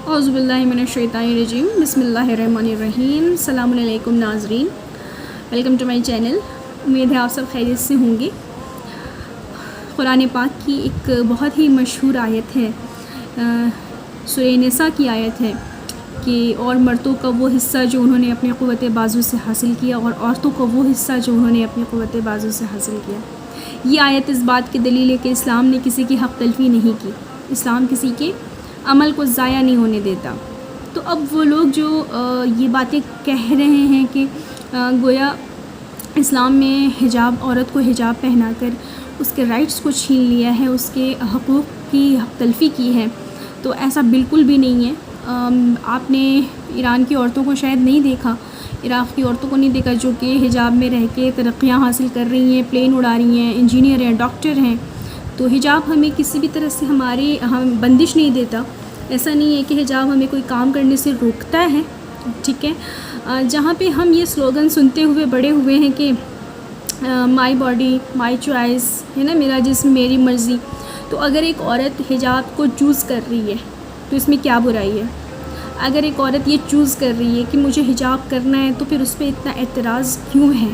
اعوذ باللہ من الشیطان الرجیم، بسم اللہ الرحمن الرحیم۔ السلام علیکم ناظرین، ویلکم ٹو مائی چینل۔ امید ہے آپ سب خیریت سے ہوں گے۔ قرآن پاک کی ایک بہت ہی مشہور آیت ہے، سورہ نساء کی آیت ہے کہ اور مردوں کا وہ حصہ جو انہوں نے اپنے قوت بازو سے حاصل کیا، اور عورتوں کا وہ حصہ جو انہوں نے اپنی قوت بازو سے حاصل کیا۔ یہ آیت اس بات کی دلیل ہے کہ اسلام نے کسی کی حق تلفی نہیں کی، اسلام کسی کے عمل کو ضائع نہیں ہونے دیتا۔ تو اب وہ لوگ جو یہ باتیں کہہ رہے ہیں کہ گویا اسلام میں حجاب، عورت کو حجاب پہنا کر اس کے رائٹس کو چھین لیا ہے، اس کے حقوق کی حق تلفی کی ہے، تو ایسا بالکل بھی نہیں ہے۔ آپ نے ایران کی عورتوں کو شاید نہیں دیکھا، عراق کی عورتوں کو نہیں دیکھا جو کہ حجاب میں رہ کے ترقیاں حاصل کر رہی ہیں، پلین اڑا رہی ہیں، انجینئر ہیں، ڈاکٹر ہیں۔ تو حجاب ہمیں کسی بھی طرح سے ہم بندش نہیں دیتا۔ ایسا نہیں ہے کہ حجاب ہمیں کوئی کام کرنے سے روکتا ہے، ٹھیک ہے۔ جہاں پہ ہم یہ سلوگن سنتے ہوئے بڑے ہوئے ہیں کہ مائی باڈی مائی چوائس، ہے نا، میرا جسم میری مرضی، تو اگر ایک عورت حجاب کو چوز کر رہی ہے تو اس میں کیا برائی ہے؟ اگر ایک عورت یہ چوز کر رہی ہے کہ مجھے حجاب کرنا ہے تو پھر اس پہ اتنا اعتراض کیوں ہے؟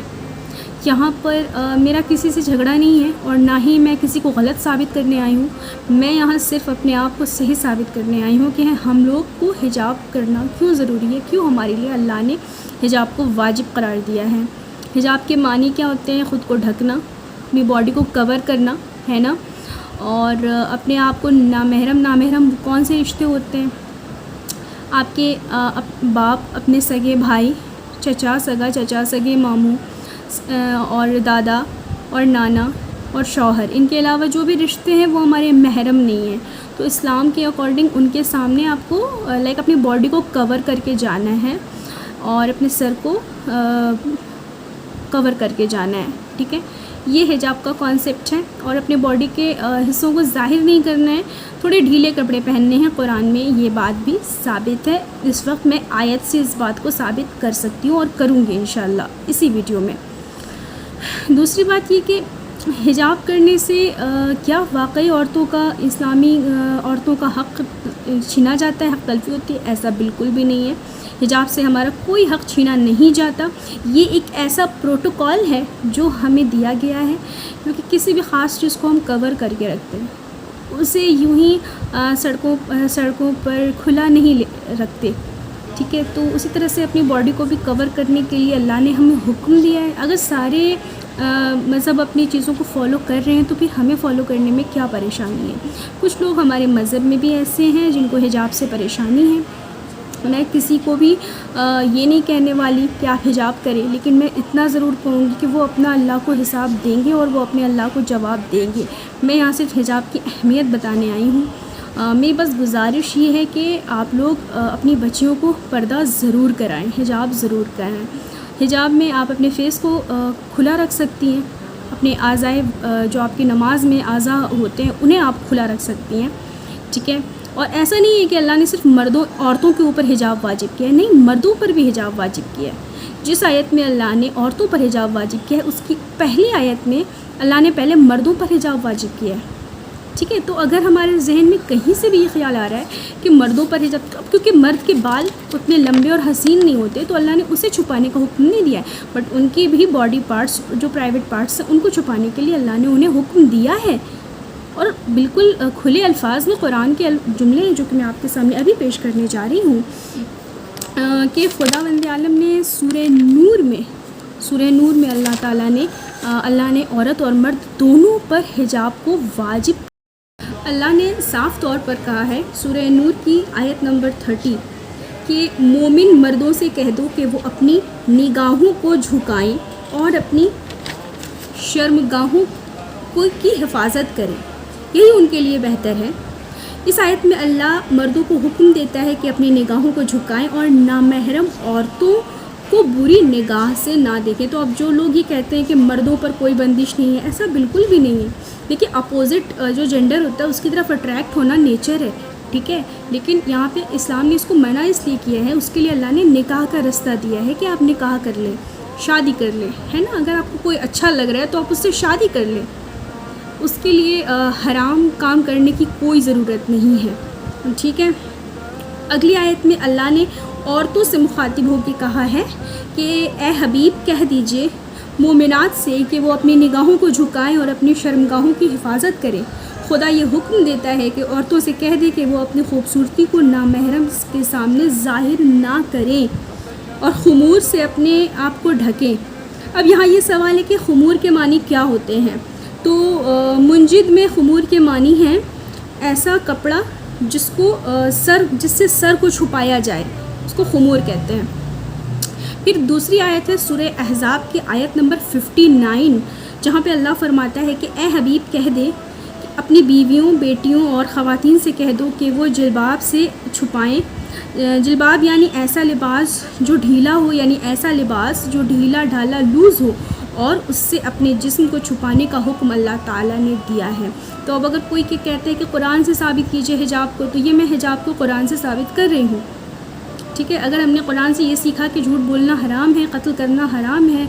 یہاں پر میرا کسی سے جھگڑا نہیں ہے، اور نہ ہی میں کسی کو غلط ثابت کرنے آئی ہوں۔ میں یہاں صرف اپنے آپ کو صحیح ثابت کرنے آئی ہوں کہ ہم لوگ کو حجاب کرنا کیوں ضروری ہے، کیوں ہمارے لیے اللہ نے حجاب کو واجب قرار دیا ہے۔ حجاب کے معنی کیا ہوتے ہیں؟ خود کو ڈھکنا، اپنی باڈی کو کور کرنا، ہے نا، اور اپنے آپ کو نامحرم کون سے رشتے ہوتے ہیں؟ آپ کے باپ، اپنے سگے بھائی، چچا سگے ماموں، اور دادا اور نانا اور شوہر، ان کے علاوہ جو بھی رشتے ہیں وہ ہمارے محرم نہیں ہیں۔ تو اسلام کے اکارڈنگ ان کے سامنے آپ کو اپنی باڈی کو کور کر کے جانا ہے، اور اپنے سر کو کور کر کے جانا ہے، ٹھیک ہے۔ یہ حجاب کا کانسیپٹ ہے، اور اپنے باڈی کے حصوں کو ظاہر نہیں کرنا ہے، تھوڑے ڈھیلے کپڑے پہننے ہیں۔ قرآن میں یہ بات بھی ثابت ہے۔ اس وقت میں آیت سے اس بات کو ثابت کر سکتی ہوں، اور کروں گی انشاءاللہ اسی ویڈیو میں۔ دوسری بات یہ کہ حجاب کرنے سے کیا واقعی اسلامی عورتوں کا حق چھینا جاتا ہے، حق تلفی ہوتی ہے؟ ایسا بالکل بھی نہیں ہے۔ حجاب سے ہمارا کوئی حق چھینا نہیں جاتا۔ یہ ایک ایسا پروٹوکول ہے جو ہمیں دیا گیا ہے، کیونکہ کسی بھی خاص چیز کو ہم کور کر کے رکھتے ہیں، اسے یوں ہی سڑکوں پر کھلا نہیں رکھتے، ٹھیک ہے۔ تو اسی طرح سے اپنی باڈی کو بھی کور کرنے کے لیے اللہ نے ہمیں حکم دیا ہے۔ اگر سارے مذہب اپنی چیزوں کو فالو کر رہے ہیں تو پھر ہمیں فالو کرنے میں کیا پریشانی ہے؟ کچھ لوگ ہمارے مذہب میں بھی ایسے ہیں جن کو حجاب سے پریشانی ہے۔ میں کسی کو بھی یہ نہیں کہنے والی کہ آپ حجاب کریں، لیکن میں اتنا ضرور کہوں گی کہ وہ اپنا اللہ کو حساب دیں گے، اور وہ اپنے اللہ کو جواب دیں گے۔ میں یہاں صرف حجاب کی اہمیت بتانے آئی ہوں۔ میری بس گزارش یہ ہے کہ آپ لوگ اپنی بچیوں کو پردہ ضرور کرائیں، حجاب ضرور کرائیں۔ حجاب میں آپ اپنے فیس کو کھلا رکھ سکتی ہیں، اپنے اعضائے جو آپ کی نماز میں اعضاء ہوتے ہیں انہیں آپ کھلا رکھ سکتی ہیں، ٹھیک ہے۔ اور ایسا نہیں ہے کہ اللہ نے صرف عورتوں کے اوپر حجاب واجب کیا ہے، نہیں، مردوں پر بھی حجاب واجب کیا ہے۔ جس آیت میں اللہ نے عورتوں پر حجاب واجب کیا ہے، اس کی پہلی آیت میں اللہ نے پہلے مردوں پر حجاب واجب کیا ہے، ٹھیک ہے۔ تو اگر ہمارے ذہن میں کہیں سے بھی یہ خیال آ رہا ہے کہ مردوں پر حجاب، کیونکہ مرد کے بال اتنے لمبے اور حسین نہیں ہوتے، تو اللہ نے اسے چھپانے کا حکم نہیں دیا ہے، بٹ ان کی بھی باڈی پارٹس جو پرائیویٹ پارٹس ہیں ان کو چھپانے کے لیے اللہ نے انہیں حکم دیا ہے، اور بالکل کھلے الفاظ میں قرآن کے جملے ہیں جو کہ میں آپ کے سامنے ابھی پیش کرنے جا رہی ہوں کہ خداوند عالم نے سورہ نور میں اللہ نے عورت اور مرد دونوں پر حجاب کو واجب، اللہ نے صاف طور پر کہا ہے سورہ نور کی آیت نمبر 30 کہ مومن مردوں سے کہہ دو کہ وہ اپنی نگاہوں کو جھکائیں اور اپنی شرمگاہوں کی حفاظت کریں، یہی ان کے لیے بہتر ہے۔ اس آیت میں اللہ مردوں کو حکم دیتا ہے کہ اپنی نگاہوں کو جھکائیں اور نامحرم عورتوں کو بری نگاہ سے نہ دیکھیں۔ تو اب جو لوگ یہ کہتے ہیں کہ مردوں پر کوئی بندش نہیں ہے، ایسا بالکل بھی نہیں ہے۔ دیکھیے، اپوزٹ جو جینڈر ہوتا ہے اس کی طرف اٹریکٹ ہونا نیچر ہے، ٹھیک ہے، لیکن یہاں پہ اسلام نے اس کو منع اس لیے کیا ہے، اس کے لیے اللہ نے نکاح کا رستہ دیا ہے کہ آپ نکاح کر لیں، شادی کر لیں، ہے نا۔ اگر آپ کو کوئی اچھا لگ رہا ہے تو آپ اس سے شادی کر لیں، اس کے لیے حرام کام کرنے کی کوئی ضرورت نہیں ہے، ٹھیک ہے۔ اگلی آیت میں اللہ نے عورتوں سے مخاطب ہو کے کہا ہے کہ اے حبیب کہہ دیجئے مومنات سے کہ وہ اپنی نگاہوں کو جھکائیں اور اپنی شرمگاہوں کی حفاظت کریں. خدا یہ حکم دیتا ہے کہ عورتوں سے کہہ دے کہ وہ اپنی خوبصورتی کو نامحرم کے سامنے ظاہر نہ کریں اور خمور سے اپنے آپ کو ڈھکیں. اب یہاں یہ سوال ہے کہ خمور کے معنی کیا ہوتے ہیں؟ تو منجد میں خمور کے معنی ہیں ایسا کپڑا جس سے سر کو چھپایا جائے، اس کو خمور کہتے ہیں. پھر دوسری آیت ہے سورہ احزاب کی آیت نمبر 59، جہاں پہ اللہ فرماتا ہے کہ اے حبیب کہہ دے کہ اپنی بیویوں، بیٹیوں اور خواتین سے کہہ دو کہ وہ جلباب سے چھپائیں. جلباب یعنی ایسا لباس جو ڈھیلا ہو، یعنی ایسا لباس جو ڈھیلا ڈھالا لوز ہو، اور اس سے اپنے جسم کو چھپانے کا حکم اللہ تعالیٰ نے دیا ہے. تو اب اگر کوئی کہتے ہیں کہ قرآن سے ثابت کیجئے حجاب کو، تو یہ میں حجاب کو قرآن سے ثابت کر رہی ہوں. ٹھیک ہے، اگر ہم نے قرآن سے یہ سیکھا کہ جھوٹ بولنا حرام ہے، قتل کرنا حرام ہے،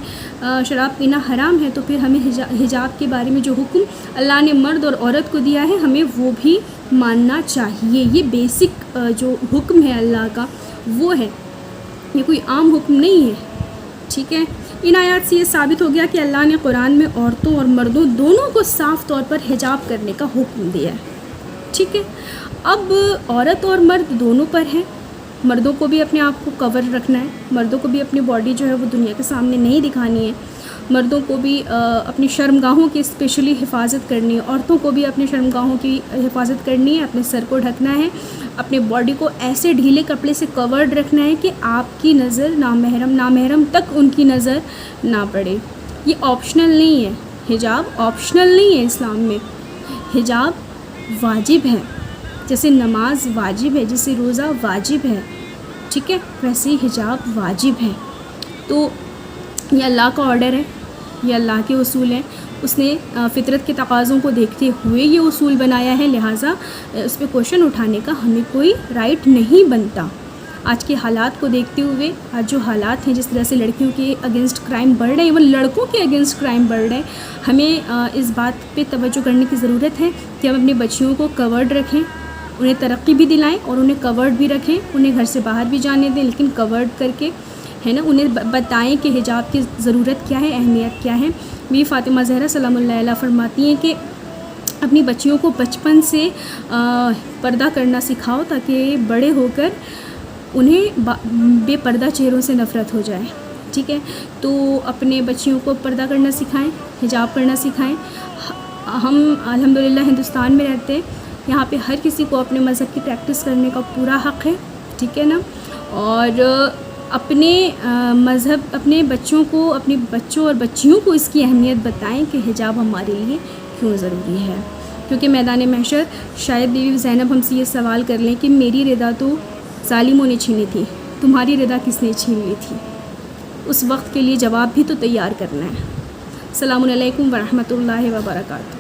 شراب پینا حرام ہے، تو پھر ہمیں حجاب کے بارے میں جو حکم اللہ نے مرد اور عورت کو دیا ہے ہمیں وہ بھی ماننا چاہیے. یہ بیسک جو حکم ہے اللہ کا وہ ہے، یہ کوئی عام حکم نہیں ہے. ٹھیک ہے، ان آیات سے یہ ثابت ہو گیا کہ اللہ نے قرآن میں عورتوں اور مردوں دونوں کو صاف طور پر حجاب کرنے کا حکم دیا ہے. ٹھیک ہے، اب عورت اور مرد دونوں پر ہے. مردوں کو بھی اپنے آپ کو کور رکھنا ہے، مردوں کو بھی اپنی باڈی جو ہے وہ دنیا کے سامنے نہیں دکھانی ہے. مردوں کو بھی اپنی شرمگاہوں کی اسپیشلی حفاظت کرنی ہے. عورتوں کو بھی اپنی شرمگاہوں کی حفاظت کرنی ہے، اپنے سر کو ڈھکنا ہے، اپنے باڈی کو ایسے ڈھیلے کپڑے سے کورڈ رکھنا ہے کہ آپ کی نظر نامحرم تک ان کی نظر نہ پڑے. یہ آپشنل نہیں ہے، حجاب آپشنل نہیں ہے. اسلام میں حجاب واجب ہے، جیسے نماز واجب ہے، جیسے روزہ واجب ہے. ٹھیک ہے، ویسے ہی حجاب واجب ہے. تو یہ اللہ کا آرڈر ہے، یہ اللہ کے اصول ہیں. اس نے فطرت کے تقاضوں کو دیکھتے ہوئے یہ اصول بنایا ہے، لہٰذا اس پہ کوشچن اٹھانے کا ہمیں کوئی رائٹ نہیں بنتا. آج کے حالات کو دیکھتے ہوئے، آج جو حالات ہیں، جس طرح سے لڑکیوں کے اگینسٹ کرائم بڑھ رہے ہیں، ایون لڑکوں کے اگینسٹ کرائم بڑھ رہے ہیں، ہمیں اس بات پہ توجہ کرنے کی ضرورت ہے کہ ہم اپنی بچیوں کو کورڈ رکھیں، انہیں ترقی بھی دلائیں اور انہیں کورڈ بھی رکھیں. انہیں گھر سے باہر بھی جانے دیں لیکن کورڈ کر کے، ہے نا. انہیں بتائیں کہ حجاب کی ضرورت کیا ہے، اہمیت کیا ہے. بھی فاطمہ زہرا سلام اللہ علیہ فرماتی ہیں کہ اپنی بچیوں کو بچپن سے پردہ کرنا سکھاؤ تاکہ بڑے ہو کر انہیں بے پردہ چہروں سے نفرت ہو جائے. ٹھیک ہے، تو اپنے بچیوں کو پردہ کرنا سکھائیں، حجاب کرنا سکھائیں. ہم الحمدللہ ہندوستان میں رہتے ہیں، یہاں پہ ہر کسی کو اپنے مذہب کی پریکٹس کرنے کا پورا حق ہے. ٹھیک ہے نا. اور اپنے مذہب، اپنے بچوں کو، اپنے بچوں اور بچیوں کو اس کی اہمیت بتائیں کہ حجاب ہمارے لیے کیوں ضروری ہے. کیونکہ میدان محشر شاید بیوی زینب ہم سے یہ سوال کر لیں کہ میری رضا تو ظالموں نے چھینی تھی، تمہاری رضا کس نے چھین لی تھی. اس وقت کے لیے جواب بھی تو تیار کرنا ہے. السلام علیکم ورحمۃ اللہ وبرکاتہ.